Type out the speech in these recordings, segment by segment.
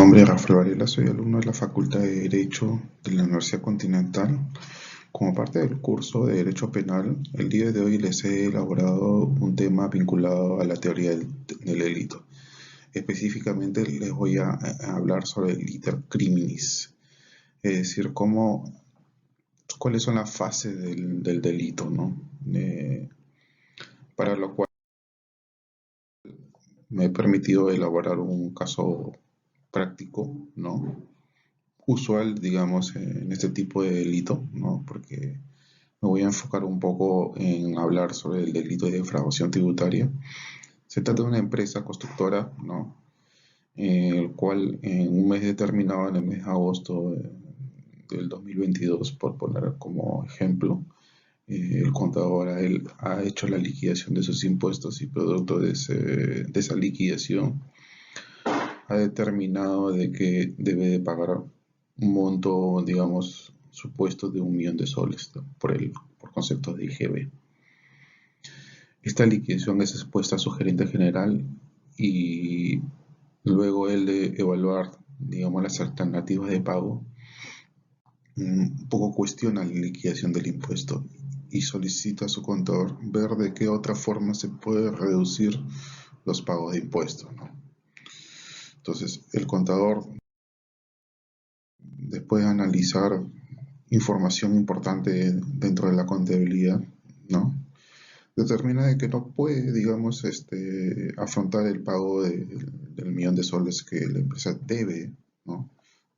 nombre es Rafael Varela, soy alumno de la Facultad de Derecho de la Universidad Continental. Como parte del curso de Derecho Penal, el día de hoy les he elaborado un tema vinculado a la teoría del delito. Específicamente les voy a hablar sobre el iter criminis, es decir, cuáles son las fases del delito, ¿no? Para lo cual me he permitido elaborar un caso práctico, ¿no? Usual, digamos, en este tipo de delito, ¿no? Porque me voy a enfocar un poco en hablar sobre el delito de defraudación tributaria. Se trata de una empresa constructora, ¿no? El cual en un mes determinado, en el mes de agosto del 2022, por poner como ejemplo, el contador ha hecho la liquidación de sus impuestos y producto de esa liquidación ha determinado de que debe de pagar un monto, digamos, supuesto de 1 millón de soles, ¿no? por conceptos de IGB. Esta liquidación es expuesta a su gerente general y luego él de evaluar, digamos, las alternativas de pago, un poco cuestiona la liquidación del impuesto y solicita a su contador ver de qué otra forma se puede reducir los pagos de impuestos, ¿no? Entonces, el contador, después de analizar información importante dentro de la contabilidad, ¿no? Determina de que no puede, digamos, afrontar el pago del 1 millón de soles que la empresa debe, ¿no?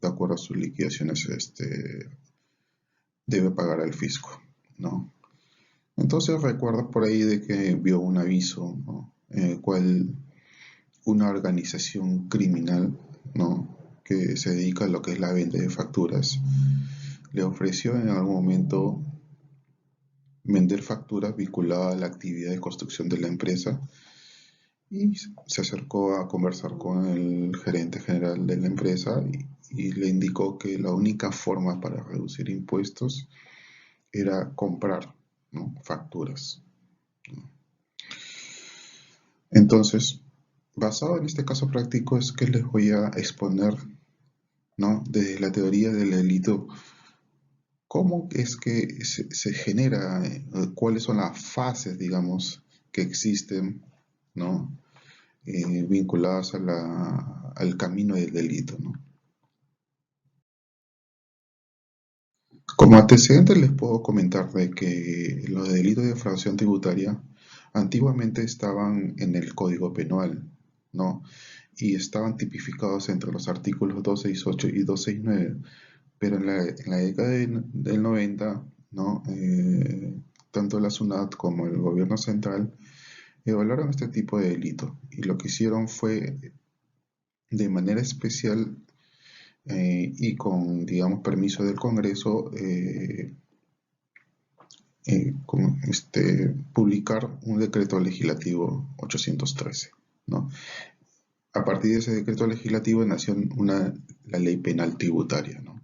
De acuerdo a sus liquidaciones, debe pagar al fisco, ¿no? Entonces recuerda por ahí de que vio un aviso, ¿no? En el cual una organización criminal, ¿no? Que se dedica a lo que es la venta de facturas, le ofreció en algún momento vender facturas vinculadas a la actividad de construcción de la empresa y se acercó a conversar con el gerente general de la empresa y le indicó que la única forma para reducir impuestos era comprar, ¿no? facturas, ¿no? Entonces, basado en este caso práctico es que les voy a exponer, ¿no? Desde la teoría del delito, cómo es que se genera, cuáles son las fases, digamos, que existen, ¿no? Vinculadas al camino del delito, ¿no? Como antecedente les puedo comentar de que los delitos de defraudación tributaria antiguamente estaban en el Código Penal, ¿no? Y estaban tipificados entre los artículos 268 y 269, pero en la década del 90, ¿no? Tanto la SUNAT como el gobierno central evaluaron este tipo de delito y lo que hicieron fue de manera especial y con, digamos, permiso del Congreso, publicar un decreto legislativo 813, ¿no? A partir de ese decreto legislativo nació la ley penal tributaria, ¿no?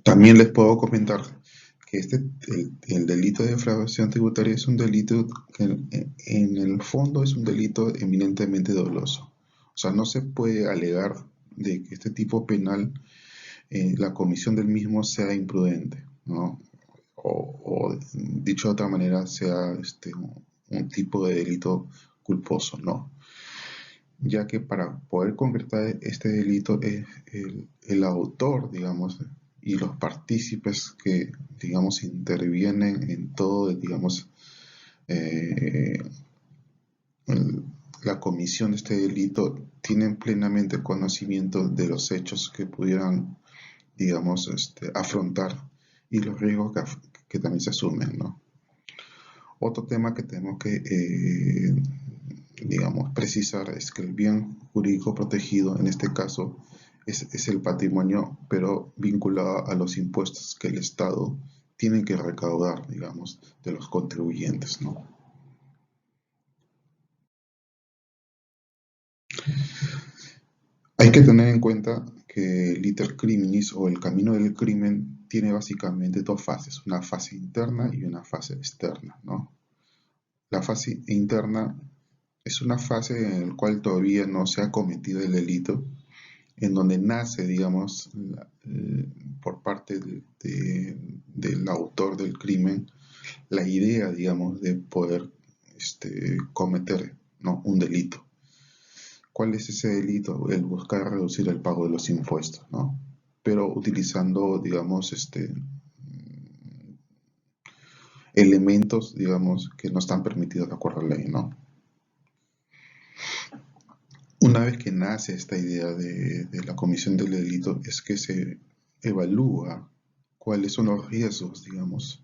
También les puedo comentar que el delito de defraudación tributaria es un delito que en el fondo es un delito eminentemente doloso. O sea, no se puede alegar de que este tipo penal, la comisión del mismo sea imprudente, ¿no? O dicho de otra manera, sea un tipo de delito culposo, ¿no? Ya que para poder concretar este delito es el autor, digamos, y los partícipes que, digamos, intervienen en todo, digamos, eh, la comisión de este delito, tienen plenamente conocimiento de los hechos que pudieran, digamos, afrontar y los riesgos que también se asumen, ¿no? Otro tema que tenemos que, digamos, precisar es que el bien jurídico protegido en este caso es el patrimonio, pero vinculado a los impuestos que el Estado tiene que recaudar, digamos, de los contribuyentes, ¿no? Hay que tener en cuenta que el iter criminis o el camino del crimen tiene básicamente dos fases, una fase interna y una fase externa, ¿no? La fase interna es una fase en la cual todavía no se ha cometido el delito, en donde nace, digamos, por parte del autor del crimen, la idea, digamos, de poder cometer, ¿no?, un delito. ¿Cuál es ese delito? El buscar reducir el pago de los impuestos, ¿no? Pero utilizando, digamos, elementos, digamos, que no están permitidos de acuerdo a la ley, ¿no? Una vez que nace esta idea de la comisión del delito, es que se evalúa cuáles son los riesgos, digamos,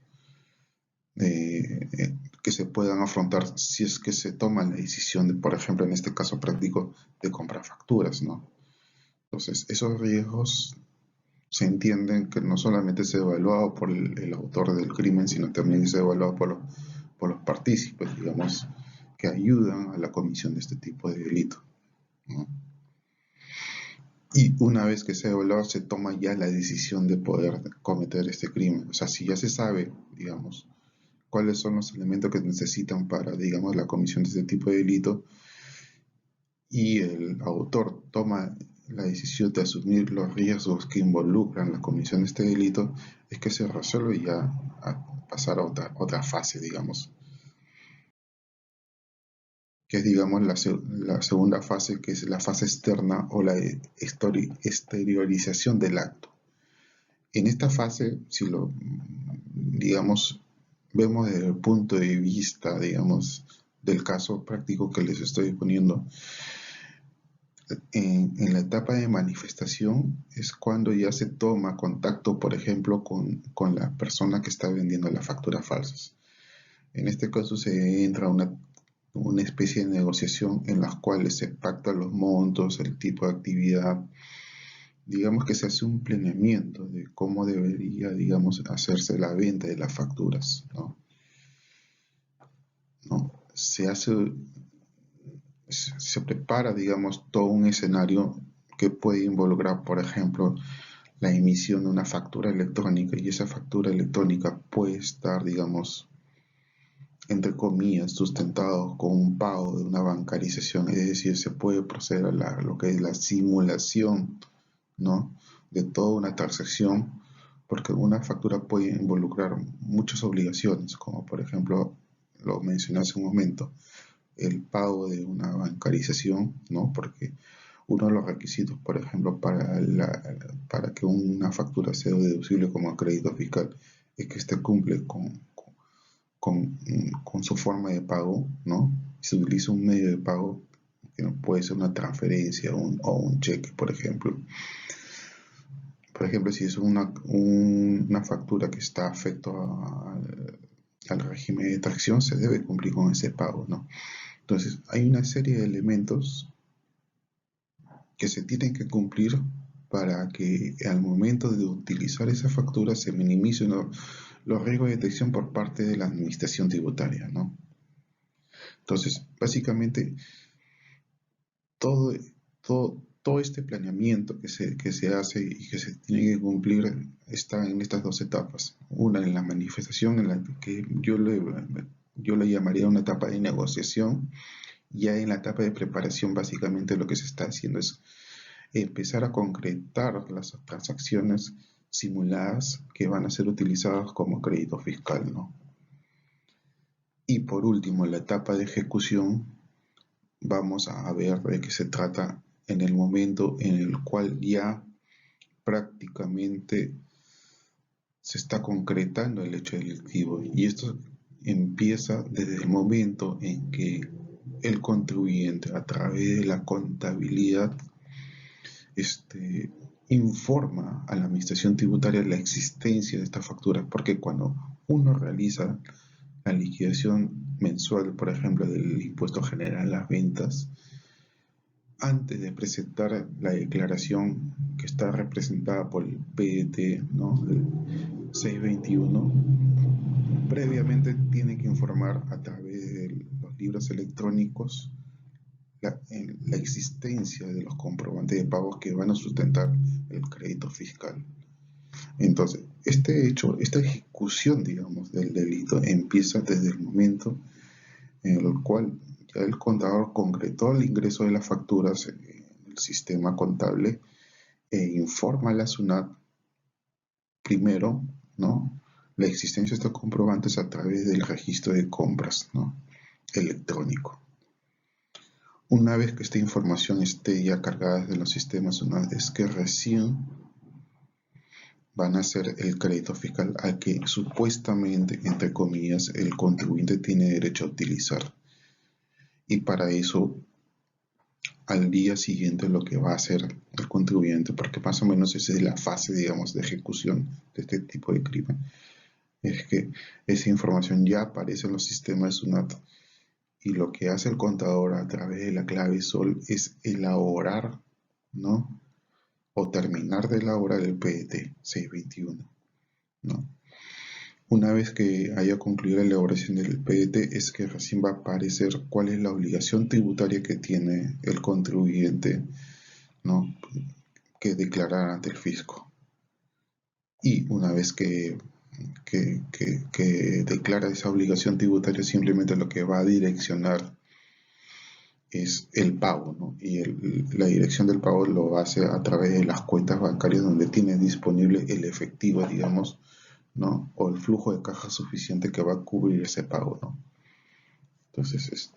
que se puedan afrontar si es que se toma la decisión de, por ejemplo, en este caso práctico, de comprar facturas, ¿no? Entonces, esos riesgos se entienden que no solamente es evaluado por el autor del crimen, sino también es evaluado por los partícipes, digamos, que ayudan a la comisión de este tipo de delito, ¿no? Y una vez que se ha evaluado, se toma ya la decisión de poder cometer este crimen. O sea, si ya se sabe, digamos, cuáles son los elementos que necesitan para, digamos, la comisión de este tipo de delito, y el autor toma la decisión de asumir los riesgos que involucran la comisión de este delito, es que se resuelve ya a pasar a otra fase, digamos, que es, digamos, la segunda fase, que es la fase externa o la exteriorización del acto. En esta fase, si lo, digamos, vemos desde el punto de vista, digamos, del caso práctico que les estoy poniendo, en la etapa de manifestación es cuando ya se toma contacto, por ejemplo, con la persona que está vendiendo las facturas falsas. En este caso se entra una especie de negociación en las cuales se pactan los montos, el tipo de actividad. Digamos que se hace un planeamiento de cómo debería, digamos, hacerse la venta de las facturas, ¿no? ¿No? Se prepara, digamos, todo un escenario que puede involucrar, por ejemplo, la emisión de una factura electrónica, y esa factura electrónica puede estar, digamos, entre comillas, sustentado con un pago de una bancarización, es decir, se puede proceder a lo que es la simulación, ¿no?, de toda una transacción, porque una factura puede involucrar muchas obligaciones, como por ejemplo, lo mencioné hace un momento, el pago de una bancarización, ¿no? Porque uno de los requisitos, por ejemplo, para que una factura sea deducible como crédito fiscal, es que éste cumple con su forma de pago, ¿no? Se utiliza un medio de pago que no puede ser una transferencia o un cheque, por ejemplo. Por ejemplo, si es una factura que está afecto al régimen de tracción, se debe cumplir con ese pago, ¿no? Entonces, hay una serie de elementos que se tienen que cumplir para que al momento de utilizar esa factura se minimicen los riesgos de detección por parte de la administración tributaria, ¿no? Entonces, básicamente, todo, todo este planeamiento que se hace y que se tiene que cumplir está en estas dos etapas. Una en la manifestación, en la que yo le llamaría una etapa de negociación. Ya en la etapa de preparación, básicamente lo que se está haciendo es empezar a concretar las transacciones simuladas que van a ser utilizadas como crédito fiscal, ¿no? Y por último, en la etapa de ejecución, vamos a ver de qué se trata en el momento en el cual ya prácticamente se está concretando el hecho delictivo. Y esto empieza desde el momento en que el contribuyente, a través de la contabilidad, informa a la administración tributaria la existencia de estas facturas, porque cuando uno realiza la liquidación mensual, por ejemplo, del impuesto general a las ventas, antes de presentar la declaración que está representada por el PDT, ¿no?, el 621, previamente tiene que informar a través de los libros electrónicos la existencia de los comprobantes de pagos que van a sustentar el crédito fiscal. Entonces, este hecho, esta ejecución, digamos, del delito empieza desde el momento en el cual ya el contador concretó el ingreso de las facturas en el sistema contable e informa a la SUNAT primero, ¿no?, la existencia de estos comprobantes a través del registro de compras, ¿no?, electrónico. Una vez que esta información esté ya cargada desde los sistemas SUNAT, es que recién van a hacer el crédito fiscal al que supuestamente, entre comillas, el contribuyente tiene derecho a utilizar. Y para eso, al día siguiente lo que va a hacer el contribuyente, porque más o menos esa es la fase, digamos, de ejecución de este tipo de crimen, es que esa información ya aparece en los sistemas de SUNAT y lo que hace el contador a través de la clave SOL es elaborar, ¿no?, o terminar de elaborar el PDT 621, ¿no? Una vez que haya concluido la elaboración del PDT es que recién va a aparecer cuál es la obligación tributaria que tiene el contribuyente, ¿no?, que declarar ante el fisco. Y una vez que declara esa obligación tributaria, simplemente lo que va a direccionar es el pago, ¿no? Y la dirección del pago lo hace a través de las cuentas bancarias donde tiene disponible el efectivo, digamos, ¿no?, o el flujo de caja suficiente que va a cubrir ese pago, ¿no? Entonces,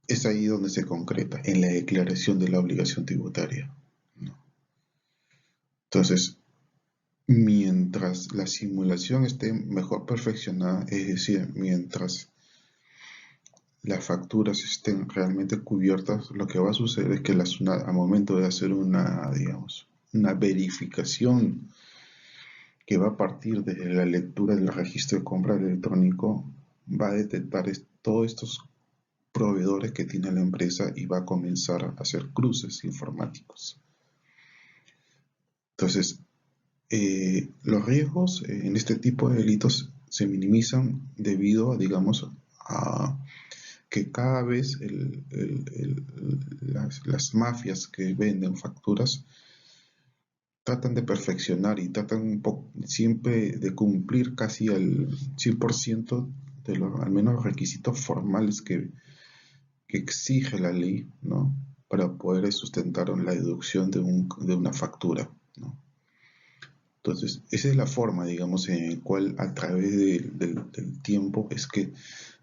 es ahí donde se concreta, en la declaración de la obligación tributaria, ¿no? Entonces, mientras la simulación esté mejor perfeccionada, es decir, mientras las facturas estén realmente cubiertas, lo que va a suceder es que la SUNAT, al momento de hacer una, digamos, una verificación que va a partir desde la lectura del registro de compra electrónico, va a detectar todos estos proveedores que tiene la empresa y va a comenzar a hacer cruces informáticos. Entonces, los riesgos en este tipo de delitos se minimizan debido, digamos, a que cada vez las mafias que venden facturas tratan de perfeccionar y tratan siempre de cumplir casi al 100% de los, al menos, requisitos formales que exige la ley, ¿no?, para poder sustentar la deducción de una factura, ¿no? Entonces, esa es la forma, digamos, en la cual a través del tiempo es que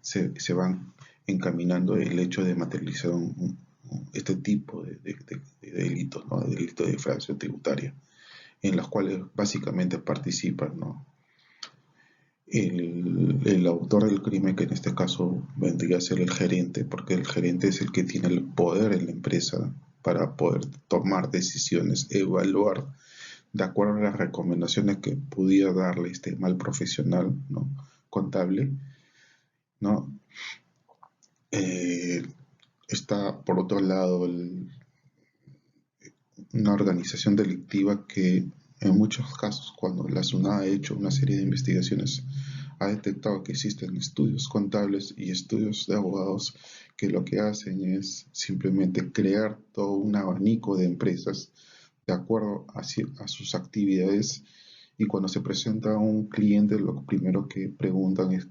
se van encaminando el hecho de materializar este tipo de delitos, ¿no?, de delitos de defraudación tributaria, en los cuales básicamente participan, ¿no?, el autor del crimen, que en este caso vendría a ser el gerente, porque el gerente es el que tiene el poder en la empresa para poder tomar decisiones, evaluar de acuerdo a las recomendaciones que pudiera darle este mal profesional, ¿no?, contable, ¿no? Está por otro lado una organización delictiva que en muchos casos, cuando la SUNAT ha hecho una serie de investigaciones, ha detectado que existen estudios contables y estudios de abogados que lo que hacen es simplemente crear todo un abanico de empresas de acuerdo a sus actividades, y cuando se presenta a un cliente lo primero que preguntan es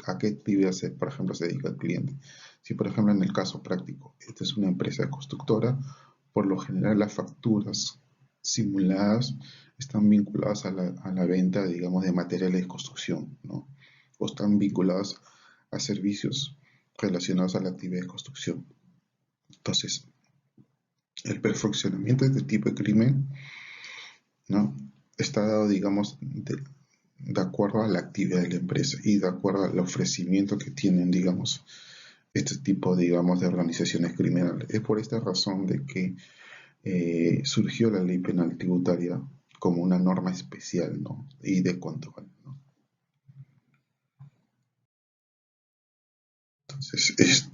a qué actividad por ejemplo, se dedica el cliente. Si por ejemplo en el caso práctico, esta es una empresa constructora, por lo general las facturas simuladas están vinculadas a la venta, digamos, de materiales de construcción, ¿no?, o están vinculadas a servicios relacionados a la actividad de construcción. Entonces, el perfeccionamiento de este tipo de crimen, ¿no?, está dado, digamos, de acuerdo a la actividad de la empresa y de acuerdo al ofrecimiento que tienen, digamos, este tipo, digamos, de organizaciones criminales. Es por esta razón de que surgió la ley penal tributaria como una norma especial, ¿no?, y de control, ¿no? Entonces,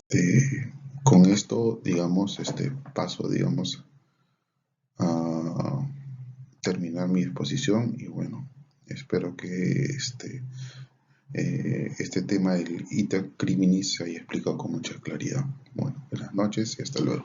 con esto, digamos, paso, digamos, a terminar mi exposición y bueno, espero que este tema del iter criminis se haya explicado con mucha claridad. Bueno, buenas noches y hasta luego.